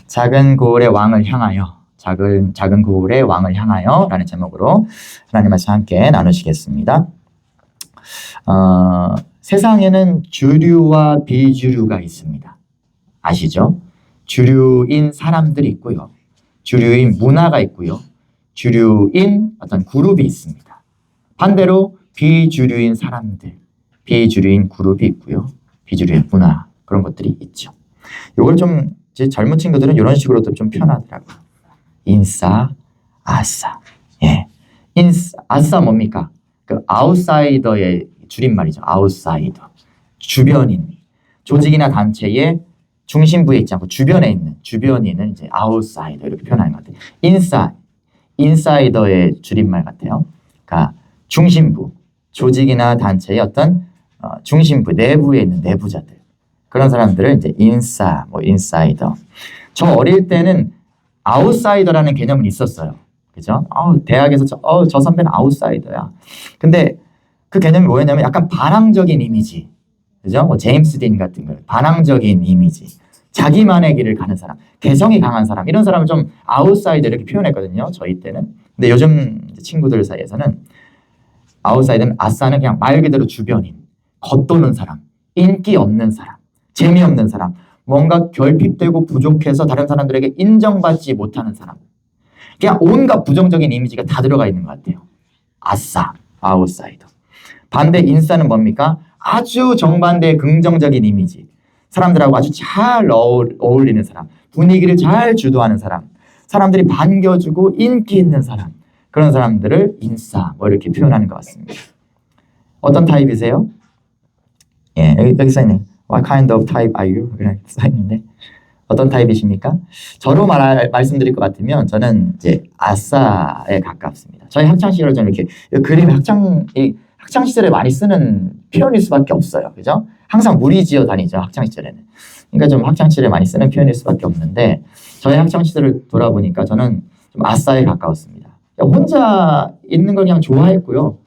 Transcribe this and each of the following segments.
작은 고을의 왕을 향하여, 작은 고을의 왕을 향하여 라는 제목으로 하나님 말씀 함께 나누시겠습니다. 세상에는 주류와 비주류가 있습니다. 아시죠? 주류인 사람들이 있고요. 주류인 문화가 있고요. 주류인 어떤 그룹이 있습니다. 반대로 비주류인 사람들, 비주류인 그룹이 있고요. 비주류인 문화, 그런 것들이 있죠. 이걸 좀 젊은 친구들은 이런 식으로도 좀 표현하더라고요. 인싸, 아싸. 예. 아싸 뭡니까? 그 아웃사이더의 줄임말이죠. 아웃사이더. 주변인. 조직이나 단체의 중심부에 있지 않고 주변에 있는, 주변인은 이제 아웃사이더 이렇게 표현하는 것 같아요. 인사이더의 줄임말 같아요. 그러니까 중심부, 조직이나 단체의 어떤 중심부, 내부에 있는 내부자들. 그런 사람들을 이제 인사이더. 저 어릴 때는 아웃사이더라는 개념은 있었어요. 그죠? 대학에서 저 선배는 아웃사이더야. 근데 그 개념이 뭐였냐면 약간 반항적인 이미지. 그죠? 뭐 제임스 딘 같은 거. 반항적인 이미지. 자기만의 길을 가는 사람. 개성이 강한 사람. 이런 사람을 좀 아웃사이더 이렇게 표현했거든요. 저희 때는. 근데 요즘 친구들 사이에서는 아웃사이더는 아싸는 그냥 말 그대로 주변인. 겉도는 사람. 인기 없는 사람. 재미없는 사람. 뭔가 결핍되고 부족해서 다른 사람들에게 인정받지 못하는 사람. 그냥 온갖 부정적인 이미지가 다 들어가 있는 것 같아요. 아싸, 아웃사이더. 반대 인싸는 뭡니까? 아주 정반대의 긍정적인 이미지. 사람들하고 아주 잘 어울리는 사람. 분위기를 잘 주도하는 사람. 사람들이 반겨주고 인기 있는 사람. 그런 사람들을 인싸 뭐 이렇게 표현하는 것 같습니다. 어떤 타입이세요? 예, 여기 써있네. What kind of type are you? 이렇게 써있는데 어떤 타입이십니까? 저로 말씀드릴 것 같으면 저는 이제 아싸에 가깝습니다. 저희 학창 시절에 저는 이렇게 그림이 학창 시절에 많이 쓰는 표현일 수밖에 없어요. 그죠? 항상 무리지어 다니죠. 학창 시절에는. 그러니까 좀 학창 시절에 많이 쓰는 표현일 수밖에 없는데 저희 학창 시절을 돌아보니까 저는 좀 아싸에 가까웠습니다. 혼자 있는 걸 그냥 좋아했고요.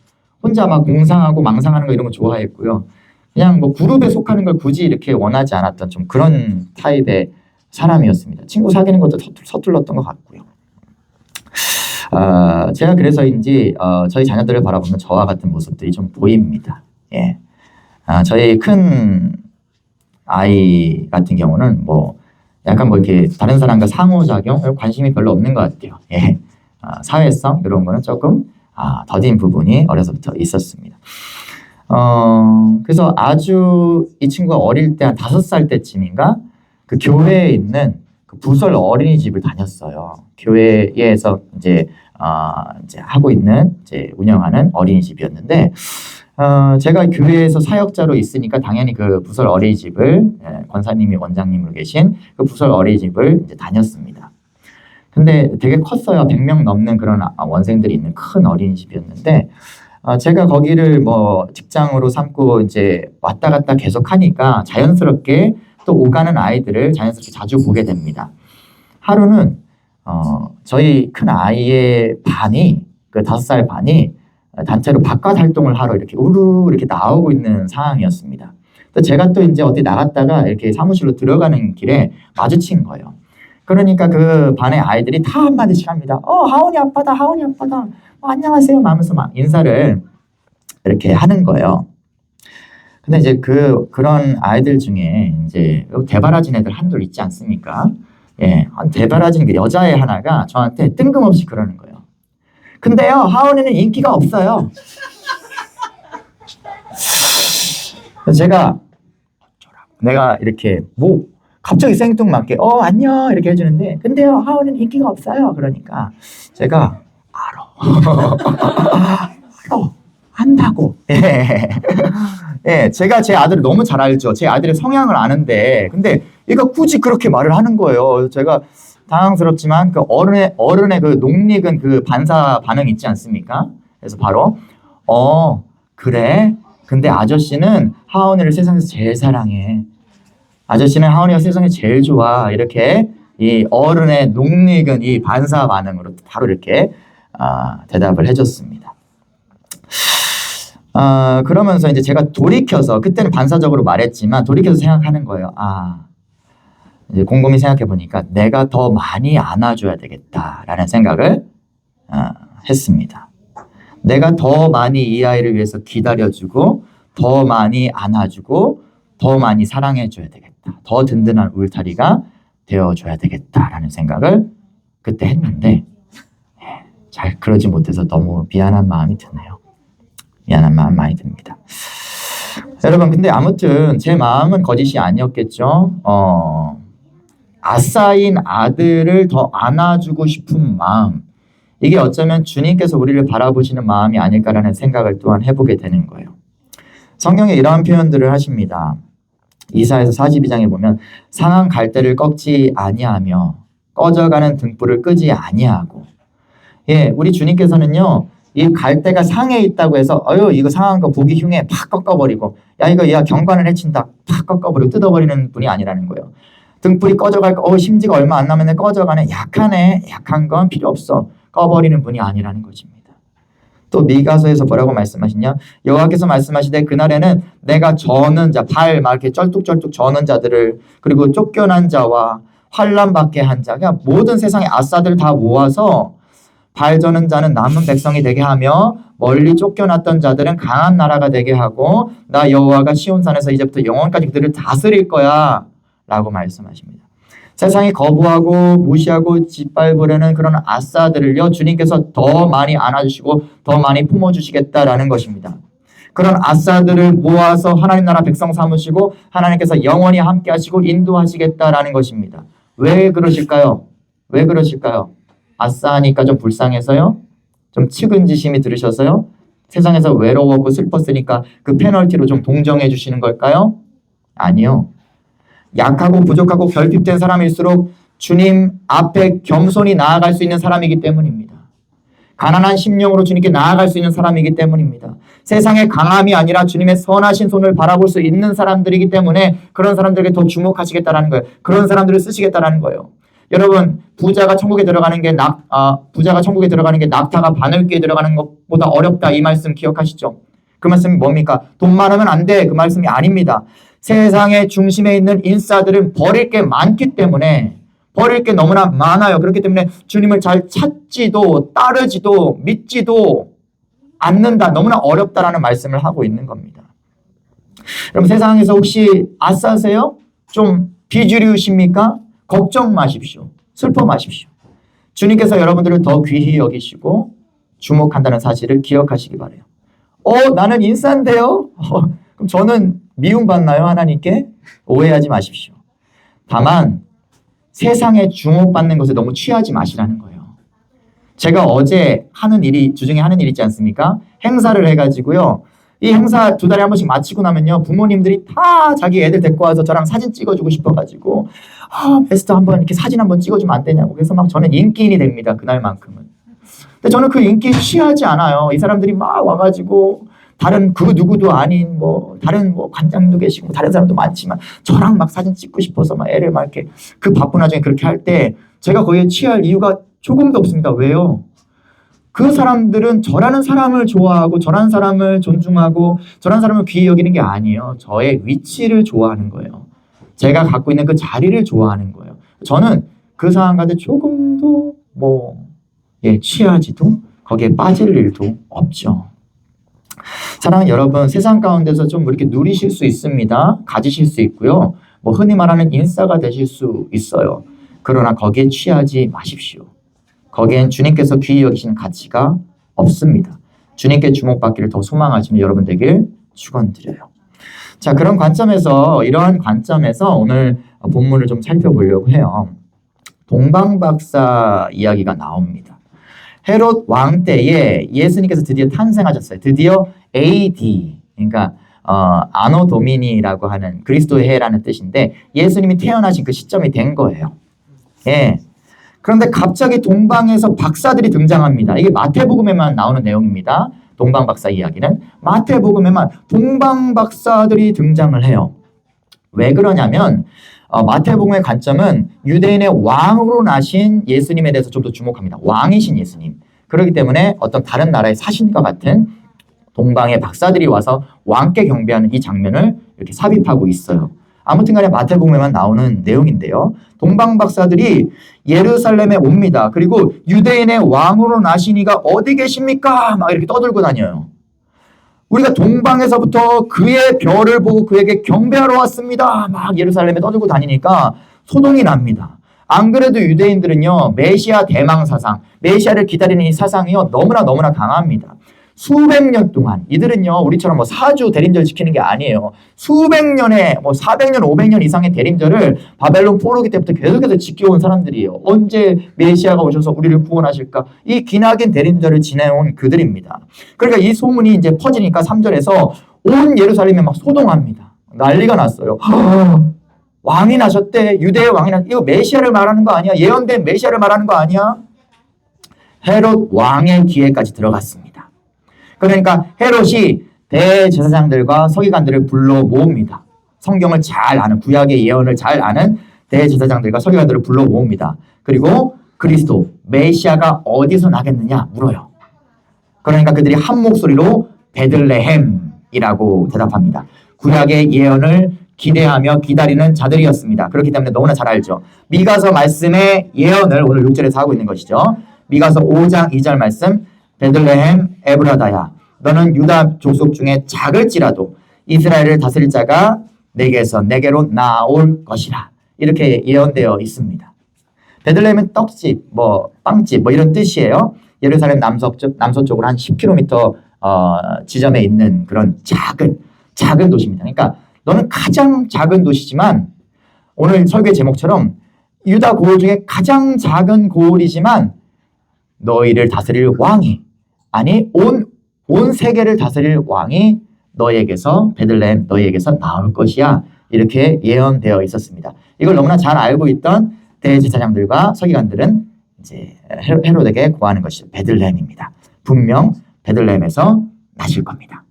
혼자 막 공상하고 망상하는 거 이런 거 좋아했고요. 그냥 뭐 그룹에 속하는 걸 굳이 이렇게 원하지 않았던 좀 그런 타입의 사람이었습니다. 친구 사귀는 것도 서툴렀던 것 같고요. 제가 그래서인지 저희 자녀들을 바라보면 저와 같은 모습들이 좀 보입니다. 예. 저희 큰 아이 같은 경우는 뭐 약간 뭐 이렇게 다른 사람과 상호작용 관심이 별로 없는 것 같아요. 예. 사회성 이런 거는 조금 더딘 부분이 어려서부터 있었습니다. 그래서 아주 이 친구가 어릴 때 한 5살 때쯤인가 그 교회에 있는 그 부설 어린이집을 다녔어요. 교회에서 이제 하고 있는 운영하는 어린이집이었는데 제가 교회에서 사역자로 있으니까 당연히 그 부설 어린이집을 권사님이 원장님으로 계신 그 부설 어린이집을 이제 다녔습니다. 근데 되게 컸어요. 100명 넘는 그런 원생들이 있는 큰 어린이집이었는데 제가 거기를 뭐 직장으로 삼고 이제 왔다 갔다 계속 하니까 자연스럽게 또 오가는 아이들을 자연스럽게 자주 보게 됩니다. 하루는 저희 큰 아이의 반이 그 5살 반이 단체로 바깥 활동을 하러 이렇게 이렇게 나오고 있는 상황이었습니다. 또 제가 또 이제 어디 나갔다가 이렇게 사무실로 들어가는 길에 마주친 거예요. 그러니까 그 반의 아이들이 다 한마디씩 합니다. 하온이 아빠다, 하온이 아빠다. 안녕하세요 하면서 막 인사를 이렇게 하는 거예요. 근데 이제 그런 아이들 중에 이제 대바라진 애들 한둘 있지 않습니까? 예, 대바라진 그 여자애 하나가 저한테 뜬금없이 그러는 거예요. 근데요, 하온이는 인기가 없어요. 내가 이렇게 갑자기 생뚱맞게 안녕 이렇게 해주는데 근데요, 하온이는 인기가 없어요. 그러니까 제가 알아. 안다고. 예, 제가 제 아들을 너무 잘 알죠. 제 아들의 성향을 아는데, 근데 얘가 굳이 그렇게 말을 하는 거예요. 제가 당황스럽지만 그 어른의 그 농익은 그 반사 반응 있지 않습니까? 그래서 바로 그래. 근데 아저씨는 하온이를 세상에서 제일 사랑해. 아저씨는 하온이가 세상에 제일 좋아. 이렇게 이 어른의 농익은 이 반사 반응으로 바로 이렇게 대답을 해줬습니다. 그러면서 이제 제가 돌이켜서 그때는 반사적으로 말했지만 돌이켜서 생각하는 거예요. 이제 곰곰이 생각해 보니까 내가 더 많이 안아줘야 되겠다라는 생각을 했습니다. 내가 더 많이 이 아이를 위해서 기다려주고 더 많이 안아주고 더 많이 사랑해줘야 되겠다. 더 든든한 울타리가 되어줘야 되겠다라는 생각을 그때 했는데 잘 그러지 못해서 너무 미안한 마음이 드네요. 미안한 마음 많이 듭니다. 여러분 근데 아무튼 제 마음은 거짓이 아니었겠죠. 아싸인 아들을 더 안아주고 싶은 마음, 이게 어쩌면 주님께서 우리를 바라보시는 마음이 아닐까라는 생각을 또한 해보게 되는 거예요. 성경에 이러한 표현들을 하십니다. 이사야서 42장에 보면 상한 갈대를 꺾지 아니하며 꺼져가는 등불을 끄지 아니하고, 우리 주님께서는요 이 갈대가 상해 있다고 해서 이거 상한 거 보기 흉해 팍 꺾어버리고 야 경관을 해친다 팍 꺾어버리고 뜯어버리는 분이 아니라는 거예요. 등불이 꺼져갈까 심지가 얼마 안 남았네 꺼져가네 약한 건 필요 없어 꺼버리는 분이 아니라는 것입니다. 또 미가서에서 뭐라고 말씀하시냐, 여호와께서 말씀하시되 그날에는 내가 저는 자 발 막 이렇게 쩔뚝쩔뚝 저는 자들을 그리고 쫓겨난 자와 환난 받게 한 자, 그냥 모든 세상의 아싸들 다 모아서 발 저는 자는 남은 백성이 되게 하며 멀리 쫓겨났던 자들은 강한 나라가 되게 하고 나 여호와가 시온산에서 이제부터 영원까지 그들을 다스릴 거야 라고 말씀하십니다. 세상이 거부하고 무시하고 짓밟으려는 그런 아싸들을요 주님께서 더 많이 안아주시고 더 많이 품어주시겠다라는 것입니다. 그런 아싸들을 모아서 하나님 나라 백성 삼으시고 하나님께서 영원히 함께 하시고 인도하시겠다라는 것입니다. 왜 그러실까요? 왜 그러실까요? 아싸하니까 좀 불쌍해서요? 좀 측은지심이 들으셔서요? 세상에서 외로웠고 슬펐으니까 그 페널티로 좀 동정해 주시는 걸까요? 아니요. 약하고 부족하고 결핍된 사람일수록 주님 앞에 겸손히 나아갈 수 있는 사람이기 때문입니다. 가난한 심령으로 주님께 나아갈 수 있는 사람이기 때문입니다. 세상의 강함이 아니라 주님의 선하신 손을 바라볼 수 있는 사람들이기 때문에 그런 사람들에게 더 주목하시겠다라는 거예요. 그런 사람들을 쓰시겠다라는 거예요. 여러분 부자가 천국에 들어가는 게 낙타가 바늘귀에 들어가는 것보다 어렵다 이 말씀 기억하시죠? 그 말씀이 뭡니까? 돈 많으면 안 돼 그 말씀이 아닙니다. 세상의 중심에 있는 인싸들은 버릴 게 많기 때문에 버릴 게 너무나 많아요. 그렇기 때문에 주님을 잘 찾지도 따르지도 믿지도 않는다. 너무나 어렵다라는 말씀을 하고 있는 겁니다. 여러분 세상에서 혹시 아싸세요? 좀 비주류십니까? 걱정 마십시오. 슬퍼 마십시오. 주님께서 여러분들을 더 귀히 여기시고 주목한다는 사실을 기억하시기 바라요. 나는 인싸인데요? 그럼 저는 미움받나요? 하나님께? 오해하지 마십시오. 다만 세상에 주목받는 것에 너무 취하지 마시라는 거예요. 제가 어제 주중에 하는 일 있지 않습니까? 행사를 해가지고요. 이 행사 2달에 한 번씩 마치고 나면요. 부모님들이 다 자기 애들 데리고 와서 저랑 사진 찍어주고 싶어가지고 베스트 한번 이렇게 사진 한번 찍어주면 안 되냐고. 그래서 막 저는 인기인이 됩니다. 그날만큼은. 근데 저는 그 인기에 취하지 않아요. 이 사람들이 막 와가지고 다른 그 누구도 아닌 다른 관장도 계시고 다른 사람도 많지만 저랑 막 사진 찍고 싶어서 막 애를 막 이렇게 그 바쁜 와중에 그렇게 할 때 제가 거기에 취할 이유가 조금도 없습니다. 왜요? 그 사람들은 저라는 사람을 좋아하고 저라는 사람을 존중하고 저라는 사람을 귀히 여기는 게 아니에요. 저의 위치를 좋아하는 거예요. 제가 갖고 있는 그 자리를 좋아하는 거예요. 저는 그 상황 가운데 조금도 취하지도 거기에 빠질 일도 없죠. 사랑하는 여러분, 세상 가운데서 좀 이렇게 누리실 수 있습니다. 가지실 수 있고요. 흔히 말하는 인싸가 되실 수 있어요. 그러나 거기에 취하지 마십시오. 거기엔 주님께서 귀히 여기시는 가치가 없습니다. 주님께 주목받기를 더 소망하시는 여러분 되길 축원드려요. 자, 이러한 관점에서 오늘 본문을 좀 살펴보려고 해요. 동방박사 이야기가 나옵니다. 헤롯 왕 때에 예수님께서 드디어 탄생하셨어요. 드디어 AD, 그러니까 아노 도미니라고 하는 그리스도의 해라는 뜻인데 예수님이 태어나신 그 시점이 된 거예요. 예. 그런데 갑자기 동방에서 박사들이 등장합니다. 이게 마태복음에만 나오는 내용입니다. 동방박사 이야기는 마태복음에만 동방박사들이 등장을 해요. 왜 그러냐면 마태복음의 관점은 유대인의 왕으로 나신 예수님에 대해서 좀 더 주목합니다. 왕이신 예수님. 그렇기 때문에 어떤 다른 나라의 사신과 같은 동방의 박사들이 와서 왕께 경배하는 이 장면을 이렇게 삽입하고 있어요. 아무튼 간에 마태복음에만 나오는 내용인데요. 동방박사들이 예루살렘에 옵니다. 그리고 유대인의 왕으로 나시니가 어디 계십니까? 막 이렇게 떠들고 다녀요. 우리가 동방에서부터 그의 별을 보고 그에게 경배하러 왔습니다. 막 예루살렘에 떠들고 다니니까 소동이 납니다. 안 그래도 유대인들은요, 메시아 대망 사상, 메시아를 기다리는 이 사상이요, 너무나 강합니다. 수백 년 동안 이들은요, 우리처럼 뭐 사주 대림절 지키는 게 아니에요. 수백 년에 뭐 400년, 500년 이상의 대림절을 바벨론 포로기 때부터 계속해서 지켜온 사람들이에요. 언제 메시아가 오셔서 우리를 구원하실까? 이 기나긴 대림절을 지내온 그들입니다. 그러니까 이 소문이 이제 퍼지니까 3절에서 온 예루살렘이 막 소동합니다. 난리가 났어요. 왕이 나셨대. 유대의 왕이 이거 메시아를 말하는 거 아니야? 예언된 메시아를 말하는 거 아니야? 헤롯 왕의 귀에까지 들어갔습니다. 그러니까 헤롯이 대제사장들과 서기관들을 불러 모읍니다. 성경을 잘 아는, 구약의 예언을 잘 아는 대제사장들과 서기관들을 불러 모읍니다. 그리고 그리스도, 메시아가 어디서 나겠느냐 물어요. 그러니까 그들이 한 목소리로 베들레헴이라고 대답합니다. 구약의 예언을 기대하며 기다리는 자들이었습니다. 그렇기 때문에 너무나 잘 알죠. 미가서 말씀의 예언을 오늘 6절에서 하고 있는 것이죠. 미가서 5장 2절 말씀, 베들레헴 에브라다야, 너는 유다 족속 중에 작을지라도 이스라엘을 다스릴 자가 내게로 나올 것이라. 이렇게 예언되어 있습니다. 베들레헴은 떡집, 빵집 이런 뜻이에요. 예루살렘 남서쪽으로 한 10km 지점에 있는 그런 작은 도시입니다. 그러니까 너는 가장 작은 도시지만, 오늘 설교의 제목처럼 유다 고을 중에 가장 작은 고을이지만 너희를 다스릴 왕이, 아니 온 세계를 다스릴 왕이 너희에게서, 베들레헴 너희에게서 나올 것이야. 이렇게 예언되어 있었습니다. 이걸 너무나 잘 알고 있던 대제사장들과 서기관들은 이제 헤롯에게 고하는 것이 베들레헴입니다. 분명 베들레헴에서 나실 겁니다.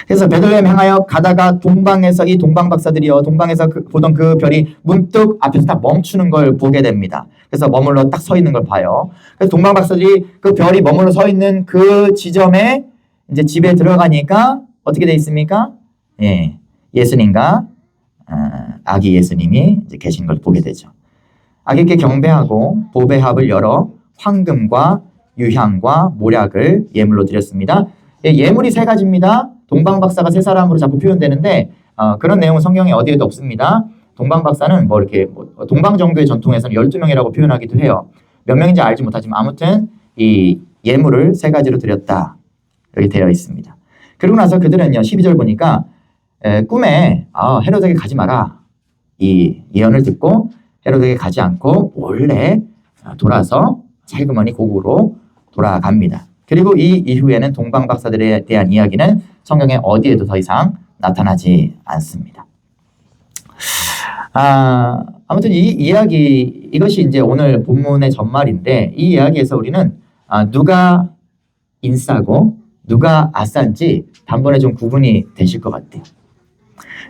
그래서 베들레헴 향하여 가다가 동방에서 이 동방박사들이요, 동방에서 보던 그 별이 문득 앞에서 딱 멈추는 걸 보게 됩니다. 그래서 머물러 딱 서 있는 걸 봐요. 그래서 동방박사들이 그 별이 머물러 서 있는 그 지점에 이제 집에 들어가니까 어떻게 돼 있습니까? 예, 예수님과 아기 예수님이 이제 계신 걸 보게 되죠. 아기께 경배하고 보배합을 열어 황금과 유향과 모략을 예물로 드렸습니다. 예, 예물이 세 가지입니다. 동방박사가 세 사람으로 자꾸 표현되는데 그런 내용은 성경에 어디에도 없습니다. 동방박사는 동방정교의 전통에서는 12명이라고 표현하기도 해요. 몇 명인지 알지 못하지만 아무튼 이 예물을 세 가지로 드렸다. 이렇게 되어 있습니다. 그리고 나서 그들은요, 12절 보니까 꿈에 헤롯에게 가지 마라. 이 예언을 듣고 헤롯에게 가지 않고 몰래 돌아서 살그머니 고국으로 돌아갑니다. 그리고 이 이후에는 동방박사들에 대한 이야기는 성경에 어디에도 더 이상 나타나지 않습니다. 아무튼 이 이야기, 이것이 이제 오늘 본문의 전말인데, 이 이야기에서 우리는 누가 인싸고 누가 아싸인지 단번에 좀 구분이 되실 것 같아요.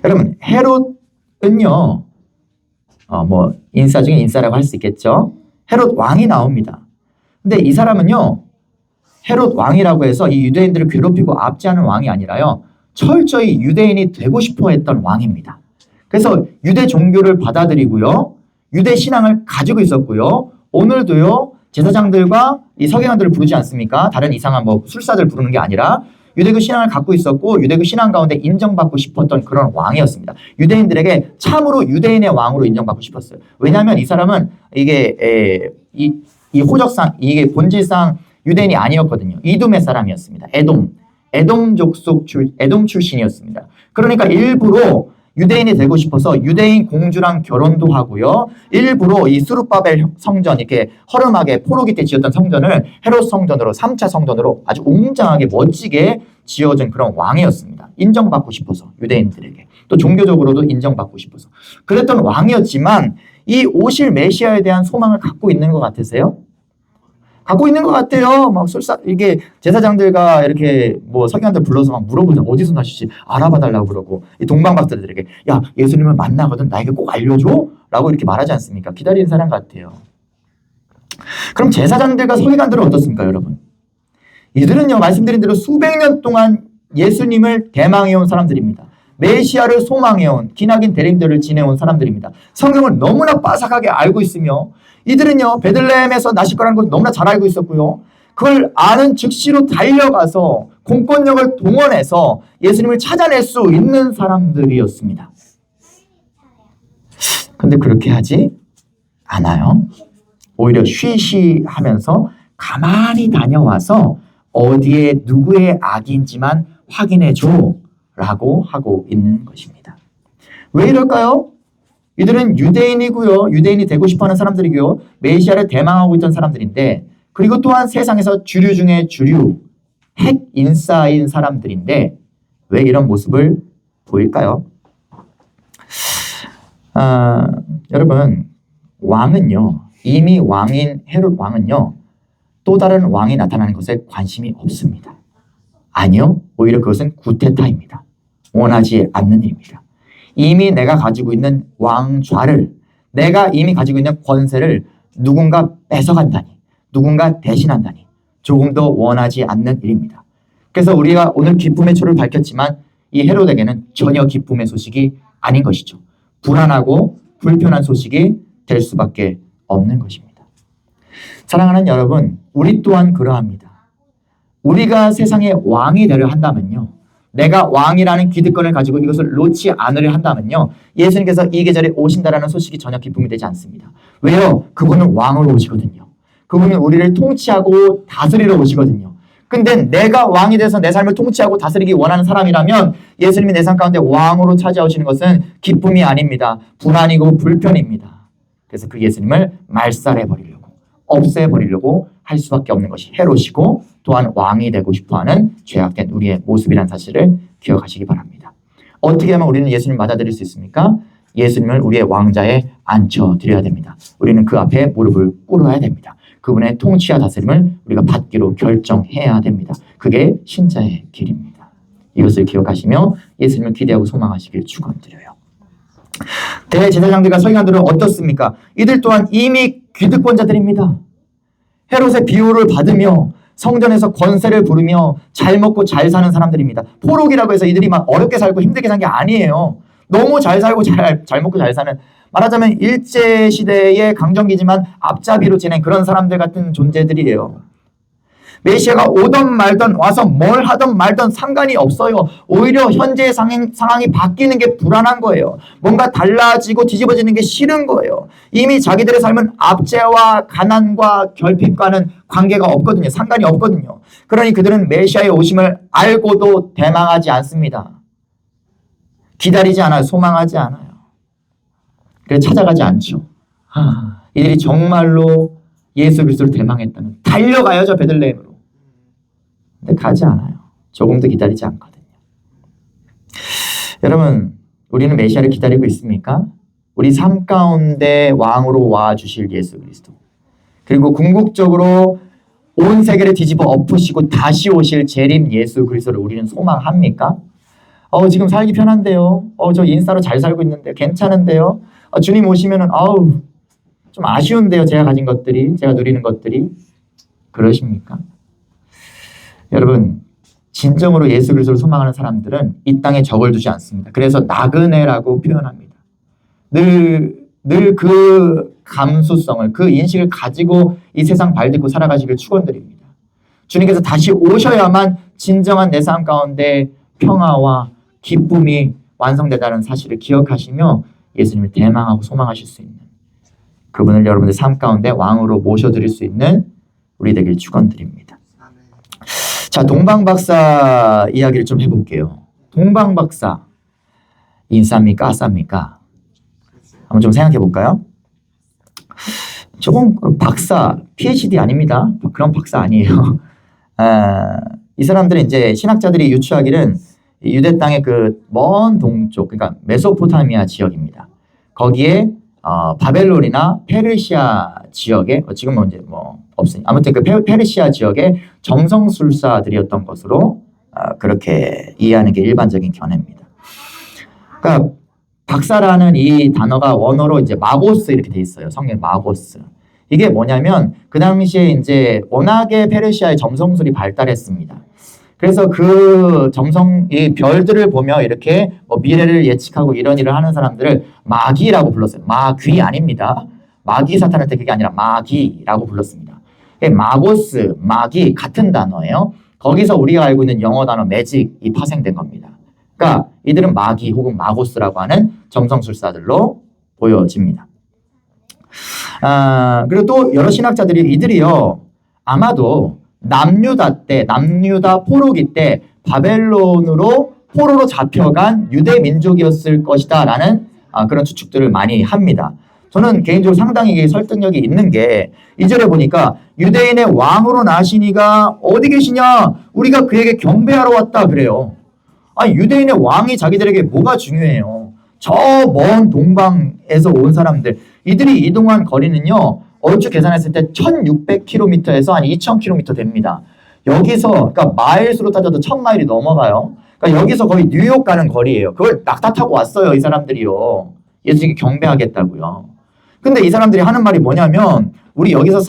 여러분, 헤롯은요, 인싸 중에 인싸라고 할 수 있겠죠. 헤롯 왕이 나옵니다. 근데 이 사람은요, 헤롯 왕이라고 해서 이 유대인들을 괴롭히고 압제하는 왕이 아니라요, 철저히 유대인이 되고 싶어 했던 왕입니다. 그래서 유대 종교를 받아들이고요, 유대 신앙을 가지고 있었고요, 오늘도요, 제사장들과 이 서기관들을 부르지 않습니까? 다른 이상한 술사들 부르는 게 아니라 유대교 신앙을 갖고 있었고, 유대교 신앙 가운데 인정받고 싶었던 그런 왕이었습니다. 유대인들에게 참으로 유대인의 왕으로 인정받고 싶었어요. 왜냐하면 이 사람은 이게 이 호적상, 이게 본질상 유대인이 아니었거든요. 이둠의 사람이었습니다. 에돔 족속 에돔 출신이었습니다. 그러니까 일부러 유대인이 되고 싶어서 유대인 공주랑 결혼도 하고요, 일부러 이 스룹바벨 성전, 이렇게 허름하게 포로기 때 지었던 성전을 헤롯 성전으로, 3차 성전으로 아주 웅장하게 멋지게 지어준 그런 왕이었습니다. 인정받고 싶어서, 유대인들에게. 또 종교적으로도 인정받고 싶어서. 그랬던 왕이었지만 이 오실 메시아에 대한 소망을 갖고 있는 것 같으세요? 갖고 있는 것 같아요. 이게 제사장들과 이렇게 서기관들 불러서 막 물어보잖아. 어디서 나시지? 알아봐 달라고 그러고, 이 동방박사들에게, 야, 예수님을 만나거든 나에게 꼭 알려줘? 라고 이렇게 말하지 않습니까? 기다리는 사람 같아요. 그럼 제사장들과 서기관들은 어떻습니까, 여러분? 이들은요, 말씀드린 대로 수백 년 동안 예수님을 대망해온 사람들입니다. 메시아를 소망해온 기나긴 대림들을 지내온 사람들입니다. 성경을 너무나 빠삭하게 알고 있으며 이들은요 베들레헴에서 나실 거라는 걸 너무나 잘 알고 있었고요. 그걸 아는 즉시로 달려가서 공권력을 동원해서 예수님을 찾아낼 수 있는 사람들이었습니다. 근데 그렇게 하지 않아요. 오히려 쉬쉬하면서 가만히 다녀와서 어디에 누구의 악인지만 확인해줘 라고 하고 있는 것입니다. 왜 이럴까요? 이들은 유대인이고요. 유대인이 되고 싶어하는 사람들이고요. 메시아를 대망하고 있던 사람들인데 그리고 또한 세상에서 주류 중에 주류, 핵 인싸인 사람들인데 왜 이런 모습을 보일까요? 여러분 왕은요. 이미 왕인 헤롯 왕은요. 또 다른 왕이 나타나는 것에 관심이 없습니다. 아니요. 오히려 그것은 구테타입니다. 원하지 않는 일입니다. 이미 내가 가지고 있는 왕좌를 내가 이미 가지고 있는 권세를 누군가 뺏어간다니 누군가 대신한다니 조금 더 원하지 않는 일입니다. 그래서 우리가 오늘 기쁨의 초를 밝혔지만 이 헤롯에게는 전혀 기쁨의 소식이 아닌 것이죠. 불안하고 불편한 소식이 될 수밖에 없는 것입니다. 사랑하는 여러분, 우리 또한 그러합니다. 우리가 세상의 왕이 되려 한다면요. 내가 왕이라는 기득권을 가지고 이것을 놓지 않으려 한다면요. 예수님께서 이 계절에 오신다라는 소식이 전혀 기쁨이 되지 않습니다. 왜요? 그분은 왕으로 오시거든요. 그분은 우리를 통치하고 다스리러 오시거든요. 근데 내가 왕이 돼서 내 삶을 통치하고 다스리기 원하는 사람이라면 예수님이 내 삶 가운데 왕으로 찾아오시는 것은 기쁨이 아닙니다. 불안이고 불편입니다. 그래서 그 예수님을 말살해버리려고 없애버리려고 할 수밖에 없는 것이 헤롯이고 또한 왕이 되고 싶어하는 죄악된 우리의 모습이라는 사실을 기억하시기 바랍니다. 어떻게 하면 우리는 예수님을 맞아들일 수 있습니까? 예수님을 우리의 왕자에 앉혀드려야 됩니다. 우리는 그 앞에 무릎을 꿇어야 됩니다. 그분의 통치와 다스림을 우리가 받기로 결정해야 됩니다. 그게 신자의 길입니다. 이것을 기억하시며 예수님을 기대하고 소망하시길 축원드려요. 대제사장들과 서기관들은 어떻습니까? 이들 또한 이미 기득권자들입니다. 헤롯의 비호를 받으며 성전에서 권세를 부르며 잘 먹고 잘 사는 사람들입니다. 포록이라고 해서 이들이 막 어렵게 살고 힘들게 산 게 아니에요. 너무 잘 살고 잘 먹고 잘 사는 말하자면 일제시대의 강점기지만 앞잡이로 지낸 그런 사람들 같은 존재들이에요. 메시아가 오던 말던 와서 뭘 하던 말던 상관이 없어요. 오히려 현재의 상황이 바뀌는 게 불안한 거예요. 뭔가 달라지고 뒤집어지는 게 싫은 거예요. 이미 자기들의 삶은 압제와 가난과 결핍과는 관계가 없거든요. 상관이 없거든요. 그러니 그들은 메시아의 오심을 알고도 대망하지 않습니다. 기다리지 않아요. 소망하지 않아요. 그래서 찾아가지 않죠. 이들이 정말로 예수 그리스도를 대망했다면 달려가야죠. 베들레헴으로. 근데 가지 않아요. 조금도 기다리지 않거든요. 여러분, 우리는 메시아를 기다리고 있습니까? 우리 삶 가운데 왕으로 와주실 예수 그리스도. 그리고 궁극적으로 온 세계를 뒤집어 엎으시고 다시 오실 재림 예수 그리스도를 우리는 소망합니까? 지금 살기 편한데요. 저 인싸로 잘 살고 있는데 괜찮은데요. 주님 오시면은 좀 아쉬운데요. 제가 가진 것들이, 제가 누리는 것들이. 그러십니까? 여러분, 진정으로 예수 그리스도를 소망하는 사람들은 이 땅에 적을 두지 않습니다. 그래서 나그네라고 표현합니다. 늘 그 감수성을, 그 인식을 가지고 이 세상 발딛고 살아가시길 축원드립니다. 주님께서 다시 오셔야만 진정한 내 삶 가운데 평화와 기쁨이 완성되다는 사실을 기억하시며 예수님을 대망하고 소망하실 수 있는 그분을 여러분의 삶 가운데 왕으로 모셔드릴 수 있는 우리 되길 축원드립니다. 자, 동방박사 이야기를 좀 해볼게요. 동방박사 인싸입니까? 아싸입니까? 한번 좀 생각해 볼까요? 조금 박사, PhD 아닙니다. 그런 박사 아니에요. 이 사람들은 이제 신학자들이 유추하기는 유대 땅의 그 먼 동쪽, 그러니까 메소포타미아 지역입니다. 거기에 바벨론이나 페르시아 지역에 지금은 이제 없으니 아무튼 그 페르시아 지역의 점성술사들이었던 것으로 그렇게 이해하는 게 일반적인 견해입니다. 그러니까 박사라는 이 단어가 원어로 이제 마고스 이렇게 돼 있어요. 성경 마고스. 이게 뭐냐면 그 당시에 이제 워낙에 페르시아의 점성술이 발달했습니다. 그래서 이 별들을 보며 이렇게 뭐 미래를 예측하고 이런 일을 하는 사람들을 마귀라고 불렀어요. 마귀 아닙니다. 마귀 사탄할 때 그게 아니라 마귀라고 불렀습니다. 마고스, 마귀 같은 단어예요. 거기서 우리가 알고 있는 영어 단어 매직이 파생된 겁니다. 그러니까 이들은 마귀 혹은 마고스라고 하는 점성술사들로 보여집니다. 그리고 또 여러 신학자들이 이들이요, 아마도 남유다 포로기 때 바벨론으로 포로로 잡혀간 유대 민족이었을 것이다 라는 그런 추측들을 많이 합니다. 저는 개인적으로 상당히 설득력이 있는 게 2절에 보니까 유대인의 왕으로 나시니가 어디 계시냐? 우리가 그에게 경배하러 왔다 그래요. 아니, 유대인의 왕이 자기들에게 뭐가 중요해요? 저 먼 동방에서 온 사람들, 이들이 이동한 거리는요, 얼추 계산했을 때 1600km에서 한 2000km 됩니다. 여기서, 그러니까 마일수로 따져도 1000마일이 넘어가요. 그러니까 여기서 거의 뉴욕 가는 거리예요. 그걸 낙타 타고 왔어요, 이 사람들이요. 예수님께 경배하겠다고요. 근데 이 사람들이 하는 말이 뭐냐면, 우리 여기서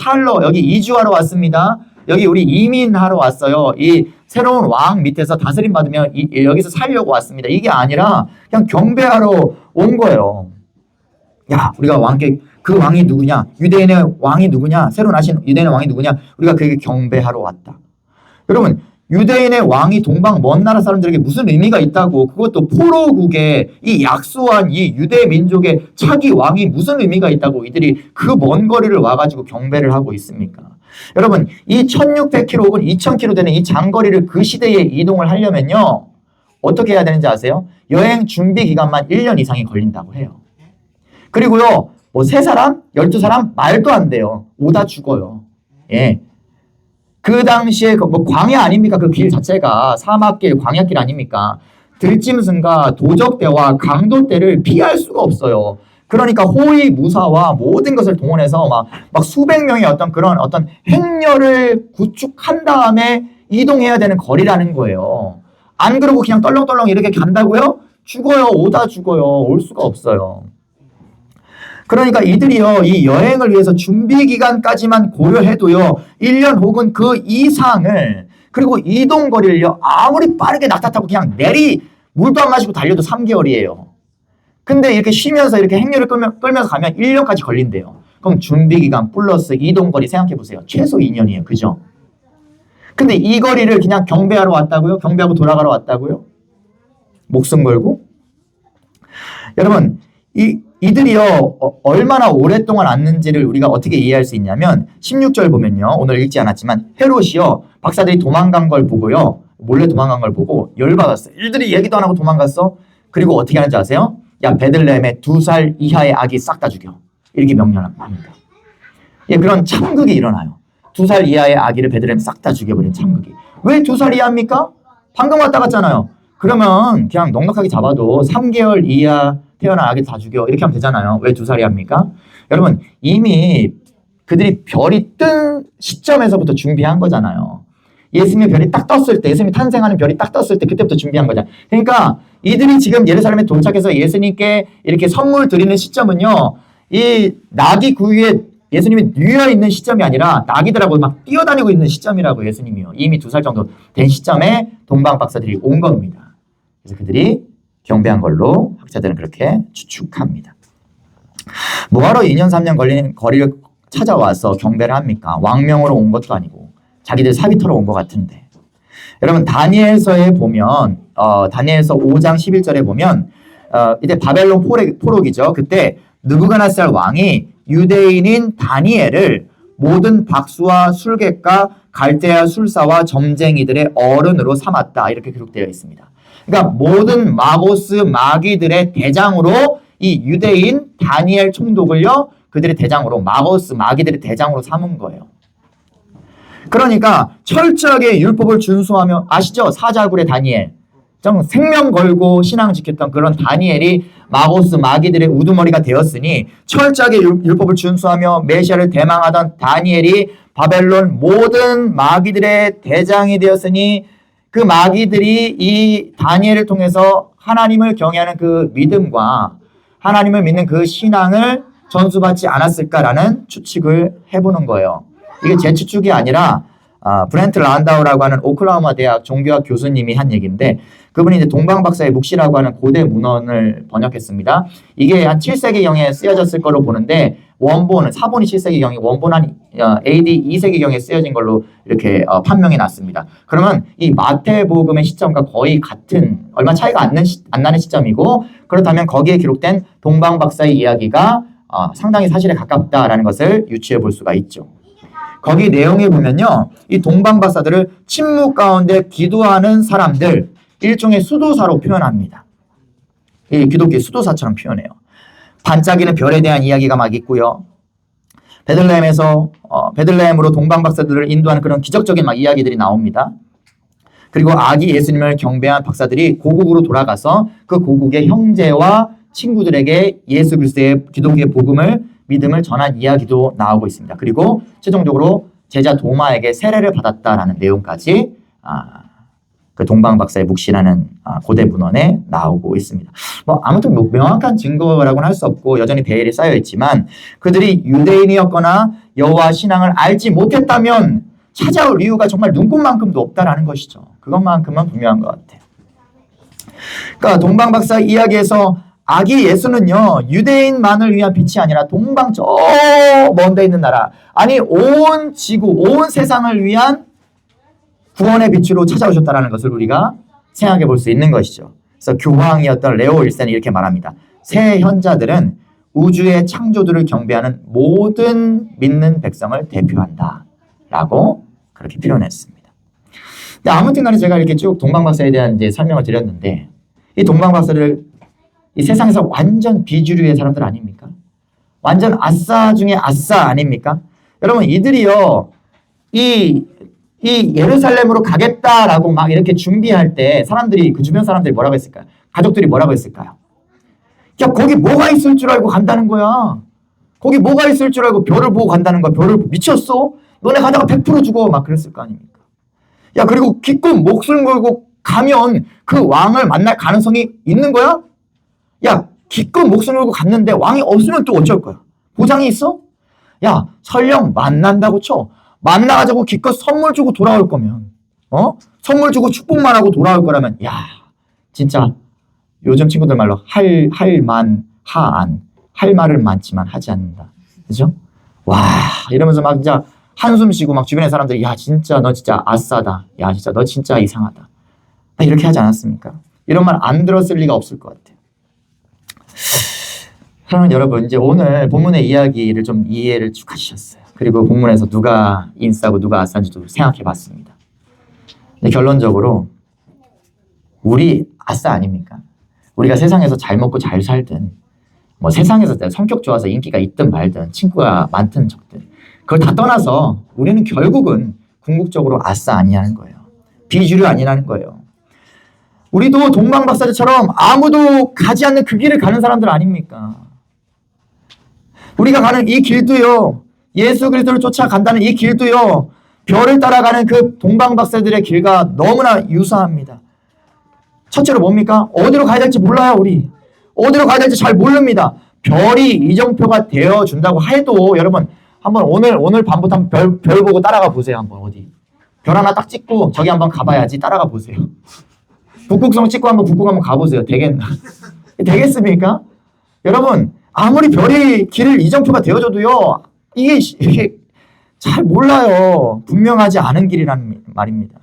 여기 이주하러 왔습니다. 여기 우리 이민하러 왔어요. 이 새로운 왕 밑에서 다스림 받으면 여기서 살려고 왔습니다. 이게 아니라 그냥 경배하러 온 거예요. 야, 우리가 그 왕이 누구냐? 유대인의 왕이 누구냐? 새로 나신 유대인의 왕이 누구냐? 우리가 그에게 경배하러 왔다. 여러분, 유대인의 왕이 동방 먼 나라 사람들에게 무슨 의미가 있다고, 그것도 포로국의 이 약소한 이 유대 민족의 차기 왕이 무슨 의미가 있다고 이들이 그 먼 거리를 와가지고 경배를 하고 있습니까? 여러분, 이 1600km 혹은 2000km 되는 이 장거리를 그 시대에 이동을 하려면요, 어떻게 해야 되는지 아세요? 여행 준비 기간만 1년 이상이 걸린다고 해요. 그리고요, 뭐 3사람, 12사람 말도 안 돼요. 오다 죽어요. 예. 그 당시에 뭐 광야 아닙니까? 그 길 자체가 사막길, 광야길 아닙니까? 들짐승과 도적대와 강도대를 피할 수가 없어요. 그러니까 호위 무사와 모든 것을 동원해서 막 수백 명의 그런 행렬을 구축한 다음에 이동해야 되는 거리라는 거예요. 안 그러고 그냥 떨렁떨렁 이렇게 간다고요? 죽어요. 오다 죽어요. 올 수가 없어요. 그러니까 이들이요, 이 여행을 위해서 준비 기간까지만 고려해도요, 1년 혹은 그 이상을, 그리고 이동 거리를요, 아무리 빠르게 낙타 타고 그냥 물도 안 마시고 달려도 3개월이에요. 근데 이렇게 쉬면서 이렇게 행렬을 끌면서 가면 1년까지 걸린대요. 그럼 준비 기간 플러스 이동 거리 생각해 보세요. 최소 2년이에요. 그죠? 근데 이 거리를 그냥 경배하러 왔다고요? 경배하고 돌아가러 왔다고요? 목숨 걸고? 여러분, 이들이요, 얼마나 오랫동안 왔는지를 우리가 어떻게 이해할 수 있냐면 16절 보면요, 오늘 읽지 않았지만 헤롯이요, 박사들이 도망간 걸 보고요, 몰래 도망간 걸 보고 열받았어요. 이들이 얘기도 안 하고 도망갔어? 그리고 어떻게 하는지 아세요? 야, 베들레헴에 2살 이하의 아기 싹 다 죽여. 이렇게 명령합니다. 예, 그런 참극이 일어나요. 2살 이하의 아기를 베들레헴에 싹 다 죽여버린 참극이. 왜 2살 이하입니까? 방금 왔다 갔잖아요. 그러면 그냥 넉넉하게 잡아도 3개월 이하 태어난 아기 다 죽여. 이렇게 하면 되잖아요. 왜 2살이 합니까? 여러분, 이미 그들이 별이 뜬 시점에서부터 준비한 거잖아요. 예수님의 별이 딱 떴을 때, 예수님이 탄생하는 별이 딱 떴을 때 그때부터 준비한 거잖아요. 그러니까 이들이 지금 예루살렘에 도착해서 예수님께 이렇게 선물 드리는 시점은요, 이 낙이 그 위에 예수님이 누워 있는 시점이 아니라 낙이들하고 막 뛰어다니고 있는 시점이라고. 예수님이요, 이미 2살 정도 된 시점에 동방 박사들이 온 겁니다. 그래서 그들이 경배한 걸로 학자들은 그렇게 추측합니다. 뭐하러 2년 3년 걸리는 거리를 찾아와서 경배를 합니까? 왕명으로 온 것도 아니고 자기들 사비터로 온 것 같은데. 여러분, 다니엘서에 보면 다니엘서 5장 11절에 보면 이제 바벨론 포로기죠. 그때 느부갓네살 왕이 유대인인 다니엘을 모든 박수와 술객과 갈대아 술사와 점쟁이들의 어른으로 삼았다. 이렇게 기록되어 있습니다. 그러니까 모든 마고스 마귀들의 대장으로 이 유대인 다니엘 총독을요, 그들의 대장으로, 마고스 마귀들의 대장으로 삼은 거예요. 그러니까 철저하게 율법을 준수하며, 아시죠? 사자굴의 다니엘. 생명 걸고 신앙 지켰던 그런 다니엘이 마고스 마귀들의 우두머리가 되었으니, 철저하게 율법을 준수하며 메시아를 대망하던 다니엘이 바벨론 모든 마귀들의 대장이 되었으니, 그 마귀들이 이 다니엘을 통해서 하나님을 경외하는 그 믿음과 하나님을 믿는 그 신앙을 전수받지 않았을까라는 추측을 해보는 거예요. 이게 제 추측이 아니라 브렌트 란다우라고 하는 오클라호마 대학 종교학 교수님이 한 얘기인데 그분이 이제 동방박사의 묵시라고 하는 고대 문헌을 번역했습니다. 이게 한 7세기경에 쓰여졌을 거로 보는데 원본은 사본이 7세기경이 원본 한 AD 2세기경에 쓰여진 걸로 이렇게 판명이 났습니다. 그러면 이 마태복음의 시점과 거의 같은 얼마 차이가 안 나는 시점이고 그렇다면 거기에 기록된 동방박사의 이야기가 상당히 사실에 가깝다라는 것을 유추해 볼 수가 있죠. 거기 내용에 보면요. 이 동방박사들을 침묵 가운데 기도하는 사람들 일종의 수도사로 표현합니다. 이 기독교의 수도사처럼 표현해요. 반짝이는 별에 대한 이야기가 막 있고요. 베들레헴으로 동방박사들을 인도하는 그런 기적적인 막 이야기들이 나옵니다. 그리고 아기 예수님을 경배한 박사들이 고국으로 돌아가서 그 고국의 형제와 친구들에게 예수 그리스도의 기독교의 복음을 믿음을 전한 이야기도 나오고 있습니다. 그리고 최종적으로 제자 도마에게 세례를 받았다라는 내용까지 그 동방박사의 묵시라는 고대 문헌에 나오고 있습니다. 아무튼 명확한 증거라고는 할 수 없고 여전히 베일이 쌓여 있지만 그들이 유대인이었거나 여호와 신앙을 알지 못했다면 찾아올 이유가 정말 눈꽃만큼도 없다라는 것이죠. 그것만큼은 분명한 것 같아요. 그러니까 동방박사 이야기에서 아기 예수는요 유대인만을 위한 빛이 아니라 동방 저 먼 데 있는 나라 아니 온 지구 온 세상을 위한 구원의 빛으로 찾아오셨다는 것을 우리가 생각해 볼 수 있는 것이죠. 그래서 교황이었던 레오 1세는 이렇게 말합니다. 새 현자들은 우주의 창조주를 경배하는 모든 믿는 백성을 대표한다 라고 그렇게 표현했습니다. 근데 아무튼 간에 제가 이렇게 쭉 동방박사에 대한 이제 설명을 드렸는데 이 동방박사를 이 세상에서 완전 비주류의 사람들 아닙니까? 완전 아싸 중에 아싸 아닙니까? 여러분 이들이요 이 예루살렘으로 가겠다라고 막 이렇게 준비할 때 사람들이 그 주변 사람들이 뭐라고 했을까요? 가족들이 뭐라고 했을까요? 야 거기 뭐가 있을 줄 알고 간다는 거야. 거기 뭐가 있을 줄 알고 별을 보고 간다는 거야. 별을 미쳤어? 너네 가다가 100% 죽어 막 그랬을 거 아닙니까? 야 그리고 기껏 목숨 걸고 가면 그 왕을 만날 가능성이 있는 거야? 야 기껏 목숨 걸고 갔는데 왕이 없으면 또 어쩔 거야? 보장이 있어? 야 설령 만난다고 쳐. 만나가지고 기껏 선물 주고 돌아올 거면 선물 주고 축복만 하고 돌아올 거라면 야 진짜 요즘 친구들 말로 할만 하안 할 말은 많지만 하지 않는다. 그죠? 와 이러면서 막 진짜 한숨 쉬고 막 주변의 사람들이 야 진짜 너 진짜 아싸다. 야 진짜 너 진짜 이상하다. 이렇게 하지 않았습니까? 이런 말 안 들었을 리가 없을 것 같아요. 그러면 여러분 이제 오늘 본문의 이야기를 좀 이해를 쭉 하셨어요. 그리고 본문에서 누가 인싸고 누가 아싸인지도 생각해 봤습니다. 근데 결론적으로 우리 아싸 아닙니까? 우리가 세상에서 잘 먹고 잘 살든 뭐 세상에서 성격 좋아서 인기가 있든 말든 친구가 많든 적든 그걸 다 떠나서 우리는 결국은 궁극적으로 아싸 아니라는 거예요. 비주류 아니라는 거예요. 우리도 동방박사들처럼 아무도 가지 않는 그 길을 가는 사람들 아닙니까? 우리가 가는 이 길도요. 예수 그리스도를 쫓아간다는 이 길도요. 별을 따라가는 그 동방박사들의 길과 너무나 유사합니다. 첫째로 뭡니까? 어디로 가야 될지 몰라요. 우리. 어디로 가야 될지 잘 모릅니다. 별이 이정표가 되어준다고 해도 여러분 한번 오늘 밤부터 한번 별 보고 따라가 보세요. 한번 어디. 별 하나 딱 찍고 저기 한번 가봐야지 따라가 보세요. 북극성 찍고 한번 북극 한번 가보세요. 되겠나? 되겠습니까? 여러분 아무리 별이 길을 이정표가 되어줘도요. 이게 잘 몰라요. 분명하지 않은 길이라는 말입니다.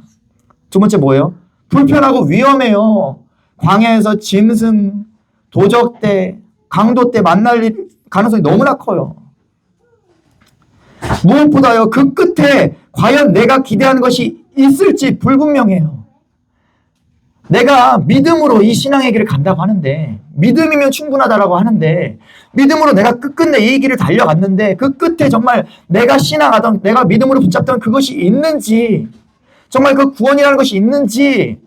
두 번째 뭐예요? 불편하고 위험해요. 광야에서 짐승, 도적대, 강도대 만날 가능성이 너무나 커요. 무엇보다요. 그 끝에 과연 내가 기대하는 것이 있을지 불분명해요. 내가 믿음으로 이 신앙의 길을 간다고 하는데 믿음이면 충분하다라고 하는데 믿음으로 내가 끝끝내 이 길을 달려갔는데 그 끝에 정말 내가 신앙하던 내가 믿음으로 붙잡던 그것이 있는지 정말 그 구원이라는 것이 있는지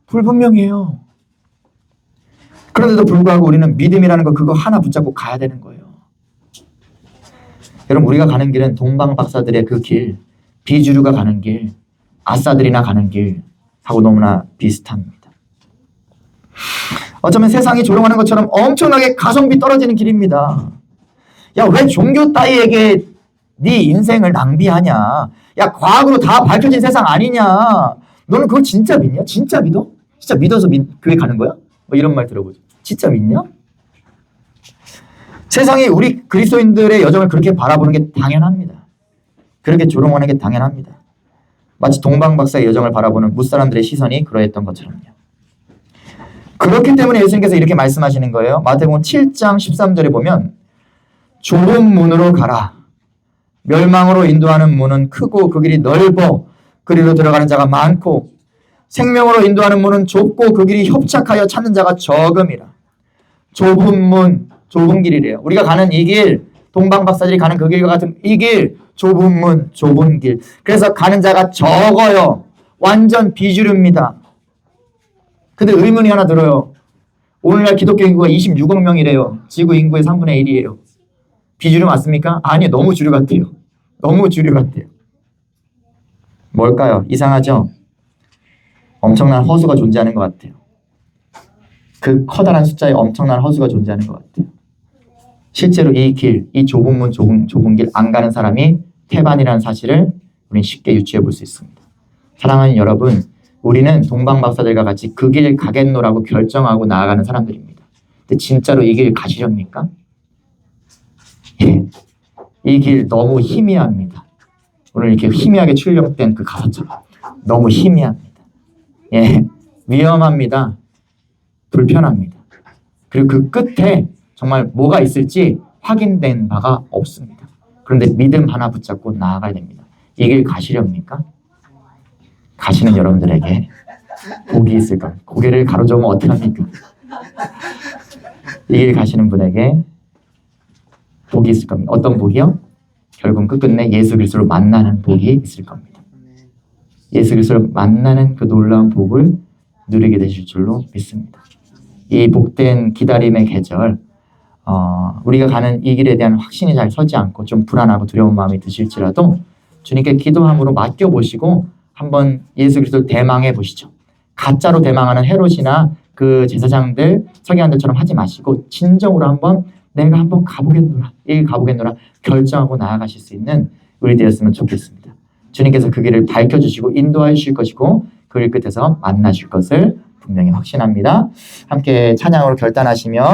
불분명해요. 그런데도 불구하고 우리는 믿음이라는 거 그거 하나 붙잡고 가야 되는 거예요. 여러분 우리가 가는 길은 동방박사들의 그 길, 비주류가 가는 길, 아싸들이나 가는 길하고 너무나 비슷합니다. 어쩌면 세상이 조롱하는 것처럼 엄청나게 가성비 떨어지는 길입니다. 야, 왜 종교 따위에게 네 인생을 낭비하냐? 야, 과학으로 다 밝혀진 세상 아니냐? 너는 그걸 진짜 믿냐? 진짜 믿어? 진짜 믿어서 교회 가는 거야? 뭐 이런 말 들어보죠. 진짜 믿냐? 세상이 우리 그리스도인들의 여정을 그렇게 바라보는 게 당연합니다. 그렇게 조롱하는 게 당연합니다. 마치 동방박사의 여정을 바라보는 무사람들의 시선이 그러했던 것처럼요. 그렇기 때문에 예수님께서 이렇게 말씀하시는 거예요. 마태복음 7장 13절에 보면 좁은 문으로 가라. 멸망으로 인도하는 문은 크고 그 길이 넓어 그리로 들어가는 자가 많고 생명으로 인도하는 문은 좁고 그 길이 협착하여 찾는 자가 적음이라. 좁은 문, 좁은 길이래요. 우리가 가는 이 길, 동방박사들이 가는 그 길과 같은 이 길, 좁은 문, 좁은 길. 그래서 가는 자가 적어요. 완전 비주류입니다. 근데 의문이 하나 들어요. 오늘날 기독교 인구가 26억 명이래요. 지구 인구의 3분의 1이에요. 비주류 맞습니까? 아니, 너무 주류 같아요. 너무 주류 같아요. 뭘까요? 이상하죠? 엄청난 허수가 존재하는 것 같아요. 그 커다란 숫자에 엄청난 허수가 존재하는 것 같아요. 실제로 이 길, 이 좁은 문, 좁은 길 안 가는 사람이 태반이라는 사실을 우리는 쉽게 유추해 볼 수 있습니다. 사랑하는 여러분, 우리는 동방박사들과 같이 그 길 가겠노라고 결정하고 나아가는 사람들입니다. 근데 진짜로 이 길 가시렵니까? 예. 이 길 너무 희미합니다. 오늘 이렇게 희미하게 출력된 그 가사처럼 너무 희미합니다. 예. 위험합니다. 불편합니다. 그리고 그 끝에 정말 뭐가 있을지 확인된 바가 없습니다. 그런데 믿음 하나 붙잡고 나아가야 됩니다. 이 길 가시렵니까? 가시는 여러분들에게 복이 있을 겁니다. 고개를 가로저으면 어떡합니까? 이 길 가시는 분에게 복이 있을 겁니다. 어떤 복이요? 결국 끝끝내 예수 그리스도를 만나는 복이 있을 겁니다. 예수 그리스도를 만나는 그 놀라운 복을 누리게 되실 줄로 믿습니다. 이 복된 기다림의 계절, 우리가 가는 이 길에 대한 확신이 잘 서지 않고 좀 불안하고 두려운 마음이 드실지라도 주님께 기도함으로 맡겨보시고 한번 예수 그리스도를 대망해 보시죠. 가짜로 대망하는 헤롯이나 그 제사장들, 서기관들처럼 하지 마시고 진정으로 한번 내가 한번 가보겠노라, 이 길 가보겠노라 결정하고 나아가실 수 있는 우리 되었으면 좋겠습니다. 주님께서 그 길을 밝혀주시고 인도해 주실 것이고 그 길 끝에서 만나실 것을 분명히 확신합니다. 함께 찬양으로 결단하시며